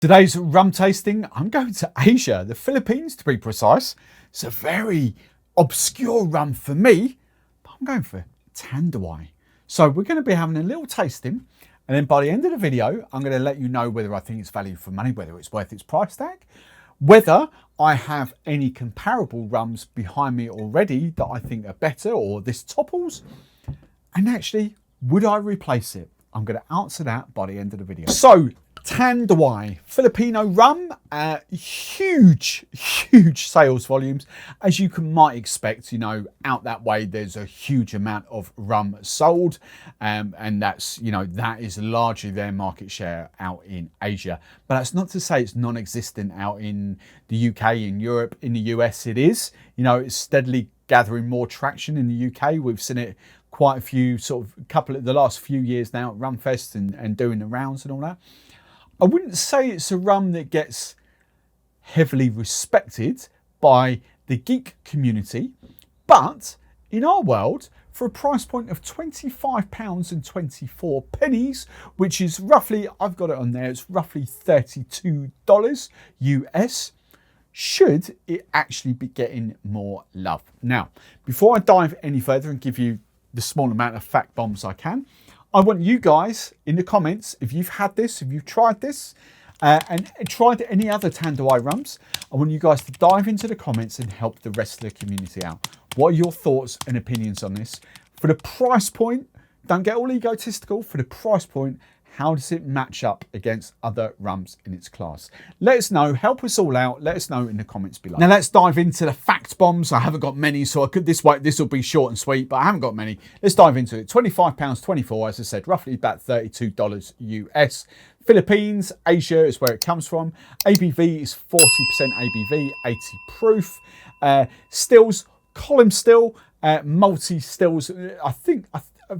Today's rum tasting, I'm going to Asia, the Philippines to be precise. It's a very obscure rum for me, but I'm going for Tanduay. So we're going to be having a little tasting, and then by the end of the video, I'm going to let you know whether I think it's value for money, whether it's worth its price tag, whether I have any comparable rums behind me already that I think are better or this topples, and actually, would I replace it? I'm going to answer that by the end of the video. So, Tanduay, Filipino rum, huge sales volumes. As you might expect, you know, out that way, there's a huge amount of rum sold. And that's, you know, that is largely their market share out in Asia. But that's not to say it's non-existent out in the UK, in Europe, in the US it is. You know, it's steadily gathering more traction in the UK. We've seen it quite a few, the last few years now at Rumfest and doing the rounds and all that. I wouldn't say it's a rum that gets heavily respected by the geek community, but in our world, for a price point of £25.24, which is roughly, I've got it on there, it's roughly $32 US, should it actually be getting more love? Now, before I dive any further and give you the small amount of fact bombs I can, I want you guys in the comments, if you've had this, if you've tried this, and tried any other Tanduay rums, I want you guys to dive into the comments and help the rest of the community out. What are your thoughts and opinions on this? For the price point, don't get all egotistical, for the price point, how does it match up against other rums in its class? Let us know, help us all out, let us know in the comments below. Now let's dive into the fact bombs. I haven't got many, so this will be short and sweet, but I haven't got many. Let's dive into it. £25.24, as I said, roughly about $32 US. Philippines, Asia is where it comes from. ABV is 40% ABV, 80 proof. Stills, column still, multi-stills. I think,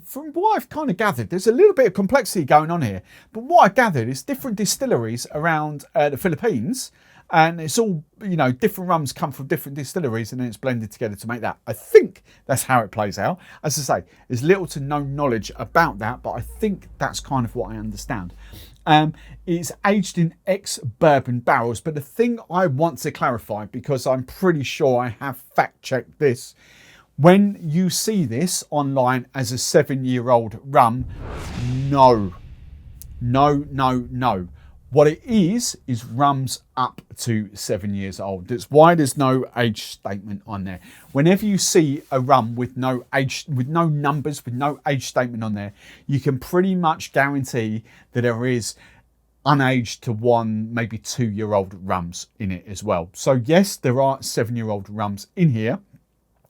from what I've kind of gathered, there's a little bit of complexity going on here. But what I gathered is different distilleries around the Philippines, and it's all, you know, different rums come from different distilleries and then it's blended together to make that. I think that's how it plays out. As I say, there's little to no knowledge about that, but I think that's kind of what I understand. It's aged in ex-bourbon barrels, but the thing I want to clarify, because I'm pretty sure I have fact-checked this, when you see this online as a 7-year-old rum, no. What it is rums up to 7 years old. That's why there's no age statement on there. Whenever you see a rum with no age, with no numbers, with no age statement on there, you can pretty much guarantee that there is unaged to 1, maybe 2-year-old rums in it as well. So yes, there are 7-year-old rums in here.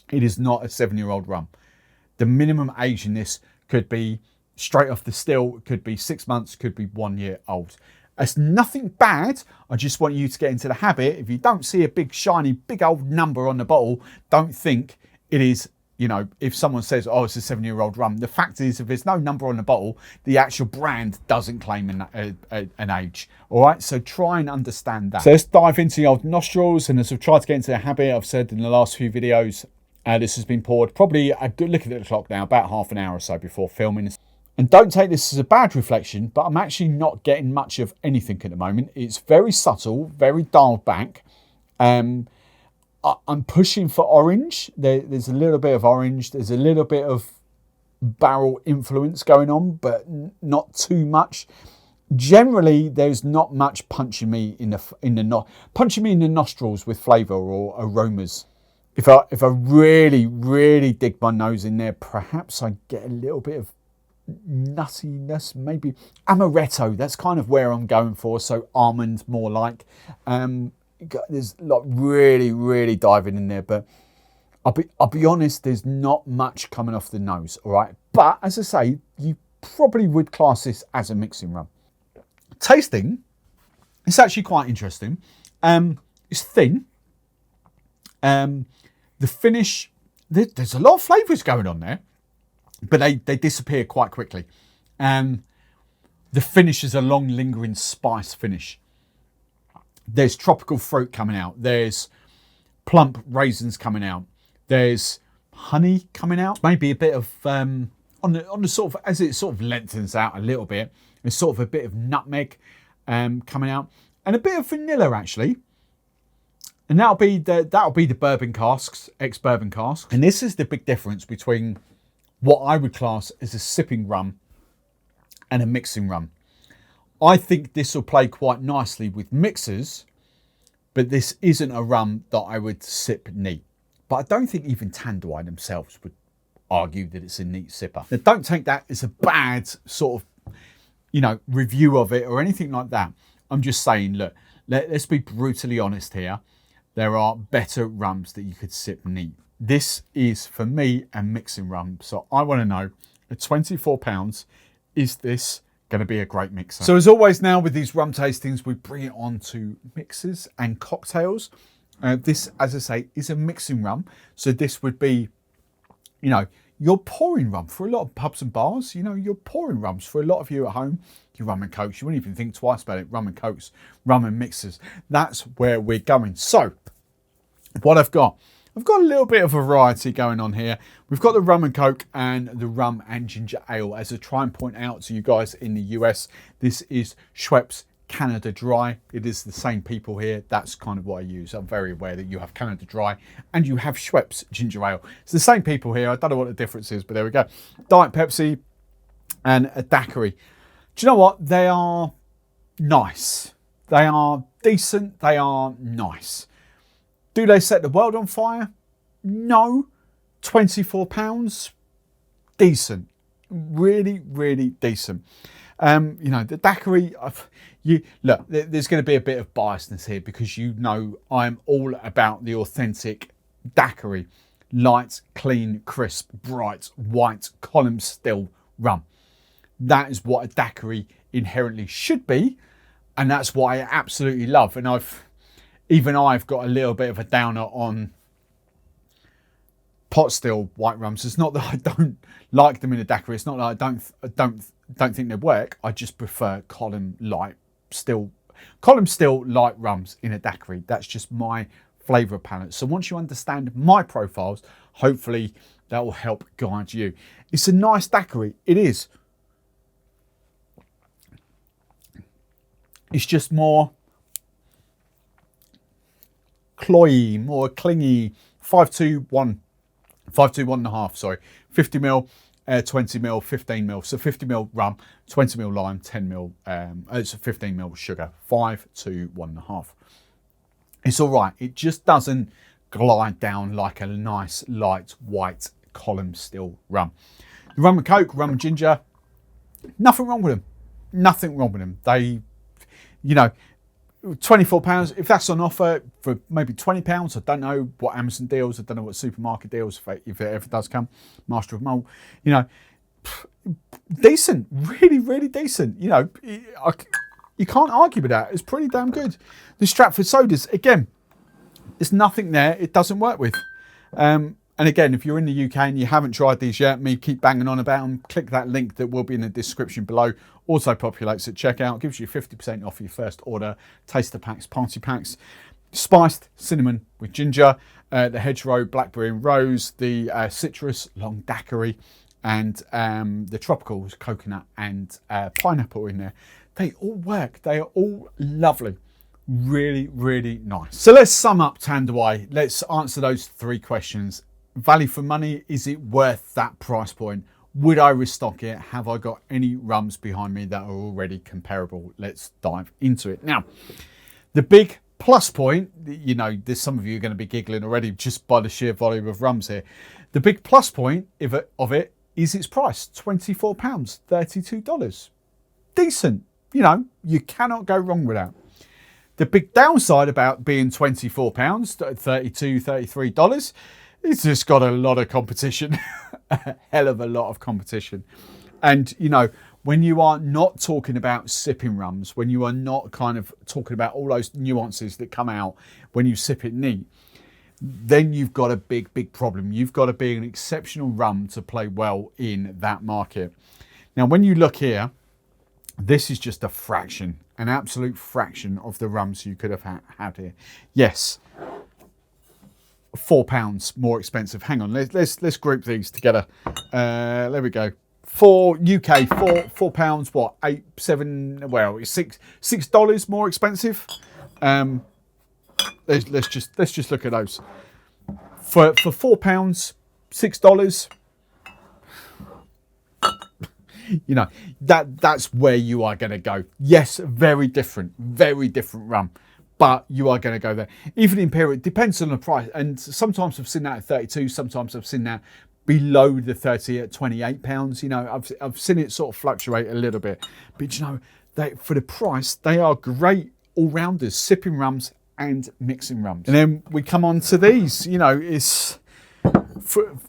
It is not a 7-year-old rum. The minimum age in this could be straight off the still, could be 6 months, could be 1 year old. It's nothing bad. I just want you to get into the habit. If you don't see a big, shiny, big old number on the bottle, don't think it is, you know, if someone says, oh, it's a 7-year-old rum. The fact is, if there's no number on the bottle, the actual brand doesn't claim an age. All right, so try and understand that. So let's dive into the old nostrils. And as I've tried to get into the habit, I've said in the last few videos, this has been poured probably a good look at the clock now, about half an hour or so before filming. And don't take this as a bad reflection, but I'm actually not getting much of anything at the moment. It's very subtle, very dialed back. I'm pushing for orange. There's a little bit of orange. There's a little bit of barrel influence going on, but not too much. Generally, there's not much punching me in the nostrils with flavour or aromas. If I really dig my nose in there, perhaps I get a little bit of nuttiness, maybe amaretto. That's kind of where I'm going for. So almond, more like. There's like really diving in there, but I'll be honest. There's not much coming off the nose. All right, but as I say, you probably would class this as a mixing rum. Tasting, it's actually quite interesting. It's thin. The finish, there's a lot of flavours going on there, but they disappear quite quickly. The finish is a long lingering spice finish. There's tropical fruit coming out. There's plump raisins coming out. There's honey coming out. Maybe a bit of, on the sort of, as it sort of lengthens out a little bit, there's sort of a bit of nutmeg coming out. and a bit of vanilla actually. And that'll be the bourbon casks, ex-bourbon casks. And this is the big difference between what I would class as a sipping rum and a mixing rum. I think this will play quite nicely with mixers, but this isn't a rum that I would sip neat. But I don't think even Tanduay themselves would argue that it's a neat sipper. Now, don't take that as a bad sort of, review of it or anything like that. I'm just saying, look, let's be brutally honest here. There are better rums that you could sip neat. This is, for me, a mixing rum. So I want to know, at £24, is this going to be a great mixer? So as always now with these rum tastings, we bring it on to mixers and cocktails. This, as I say, is a mixing rum. So this would be, you're pouring rum for a lot of pubs and bars. You're pouring rums for a lot of you at home. Your rum and cokes, you wouldn't even think twice about it. Rum and cokes, rum and mixers. That's where we're going. So what I've got a little bit of variety going on here. We've got the rum and coke and the rum and ginger ale. As I try and point out to you guys in the US, this is Schweppes Canada Dry. It is the same people here. That's kind of what I use. I'm very aware that you have Canada Dry and you have Schweppes Ginger Ale. It's the same people here. I don't know what the difference is, but there we go. Diet Pepsi and a daiquiri. Do you know what? They are nice. They are decent. They are nice. Do they set the world on fire? No. £24? Decent. Really, really decent. The daiquiri, look, there's going to be a bit of biasness here because I'm all about the authentic daiquiri. Light, clean, crisp, bright, white, column still rum. That is what a daiquiri inherently should be, and that's what I absolutely love. And I've got a little bit of a downer on pot still white rums. It's not that I don't like them in a daiquiri. It's not that I don't think they work. I just prefer column still light rums in a daiquiri. That's just my flavour palette. So once you understand my profiles, hopefully that will help guide you. It's a nice daiquiri. It is. It's just more cloyy, more clingy. 521.5, sorry. 50ml, 20ml, 15ml. So 50ml rum, 20ml lime, 10ml, it's 15ml sugar. 521.5. It's all right. It just doesn't glide down like a nice light white column still rum. The rum and coke, rum and ginger, nothing wrong with them. Nothing wrong with them. They, £24, if that's on offer for maybe £20, I don't know what Amazon deals, I don't know what supermarket deals, if it ever does come, Master of Malt, decent, really, really decent. You can't argue with that. It's pretty damn good. The Stratford sodas, again, there's nothing there it doesn't work with. And again, if you're in the UK and you haven't tried these yet, me keep banging on about them, click that link that will be in the description below. Also populates at checkout, gives you 50% off your first order. Taster packs, party packs, spiced cinnamon with ginger, the hedgerow, blackberry and rose, the citrus, long daiquiri, and the tropicals, coconut and pineapple in there. They all work. They are all lovely. Really, really nice. So let's sum up Tanduay. Let's answer those three questions. Value for money, is it worth that price point? Would I restock it? Have I got any rums behind me that are already comparable? Let's dive into it. Now, the big plus point, there's some of you are going to be giggling already just by the sheer volume of rums here. The big plus point of it is its price, £24, $32. Decent. You cannot go wrong with that. The big downside about being £24, $32, $33, it's just got a lot of competition, a hell of a lot of competition. And, when you are not talking about sipping rums, when you are not kind of talking about all those nuances that come out when you sip it neat, then you've got a big, big problem. You've got to be an exceptional rum to play well in that market. Now, when you look here, this is just a fraction, an absolute fraction of the rums you could have had here. Yes, £4 more expensive. Hang on, let's group these together. There we go. for UK, £4, what, 8, 7, well, it's $6 more expensive. Let's just look at those. For £4, $6. You know, that's where you are going to go. Yes, very different rum, but you are going to go there. Even Imperial, it depends on the price. And sometimes I've seen that at 32, sometimes I've seen that below the 30 at £28. You know, I've seen it sort of fluctuate a little bit. But you know, for the price, they are great all-rounders, sipping rums and mixing rums. And then we come on to these. You know, it's for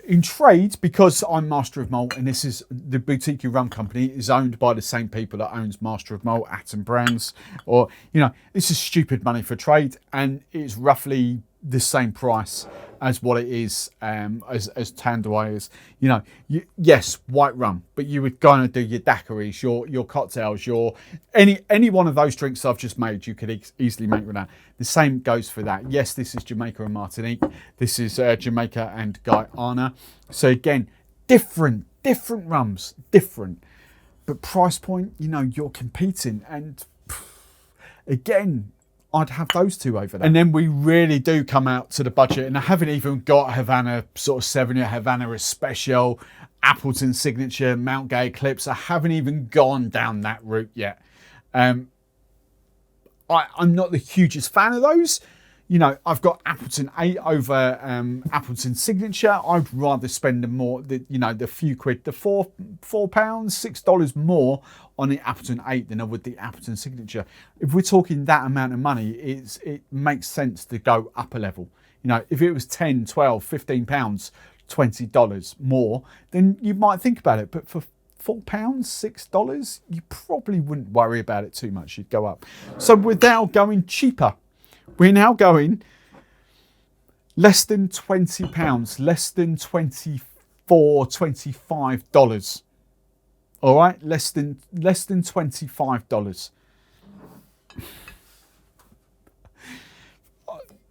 in trade, because I'm Master of Malt, and this is the boutique rum company is owned by the same people that owns Master of Malt, Appleton Brands, or, you know, this is stupid money for trade, and it's roughly the same price as what it is as Tanduay is. You know, yes, white rum, but you would kind of do your daiquiris, your cocktails, your any one of those drinks I've just made, you could easily make with that. The same goes for that. Yes, this is Jamaica and Martinique. This is Jamaica and Guyana. So again, different rums, different, but price point, you know, you're competing, and again, I'd have those two over there. And then we really do come out to the budget, and I haven't even got Havana sort of 7 or Havana Especial, Appleton Signature, Mount Gay Eclipse. I haven't even gone down that route yet. I'm not the hugest fan of those. You know, I've got Appleton 8 over Appleton Signature. I'd rather spend the few quid, the £4, $6 more on the Appleton 8 than I would the Appleton Signature. If we're talking that amount of money, it makes sense to go up a level. You know, if it was 10, 12, 15 pounds, $20 more, then you might think about it. But for £4, $6, you probably wouldn't worry about it too much. You'd go up. So without going cheaper, we're now going less than £20, less than $24, $25. All right, less than $25.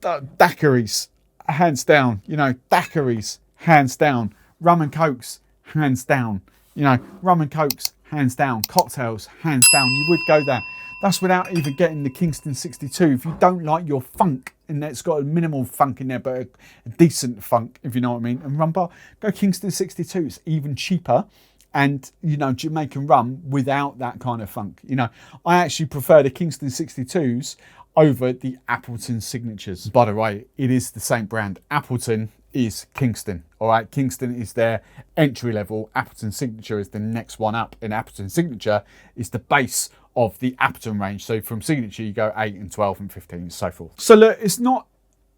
Daiquiris, hands down. You know, daiquiris, hands down. Rum and cokes, hands down. You know, rum and cokes, hands down. Cocktails, hands down. You would go there. That's without even getting the Kingston 62. If you don't like your funk, and it's got a minimal funk in there, but a decent funk, if you know what I mean, and rum bar, go Kingston 62. It's even cheaper. And, you know, Jamaican rum without that kind of funk. You know, I actually prefer the Kingston 62s over the Appleton Signatures. By the way, it is the same brand. Appleton is Kingston, all right? Kingston is their entry level. Appleton Signature is the next one up. And Appleton Signature is the base of the Appleton range. So from Signature, you go 8 and 12 and 15 and so forth. So look, it's not,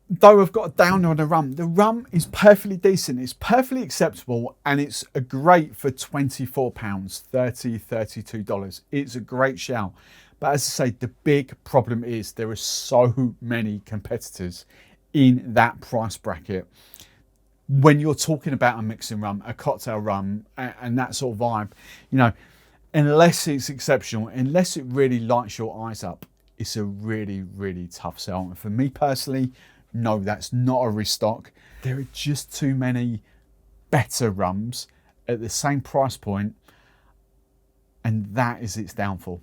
though I've got a downer on the rum is perfectly decent. It's perfectly acceptable, and it's a great for £24, $30, $32. It's a great shout. But as I say, the big problem is there are so many competitors in that price bracket. When you're talking about a mixing rum, a cocktail rum, and that sort of vibe, you know, unless it's exceptional, unless it really lights your eyes up, it's a really, really tough sell. And for me personally, no, that's not a restock. There are just too many better rums at the same price point, and that is its downfall.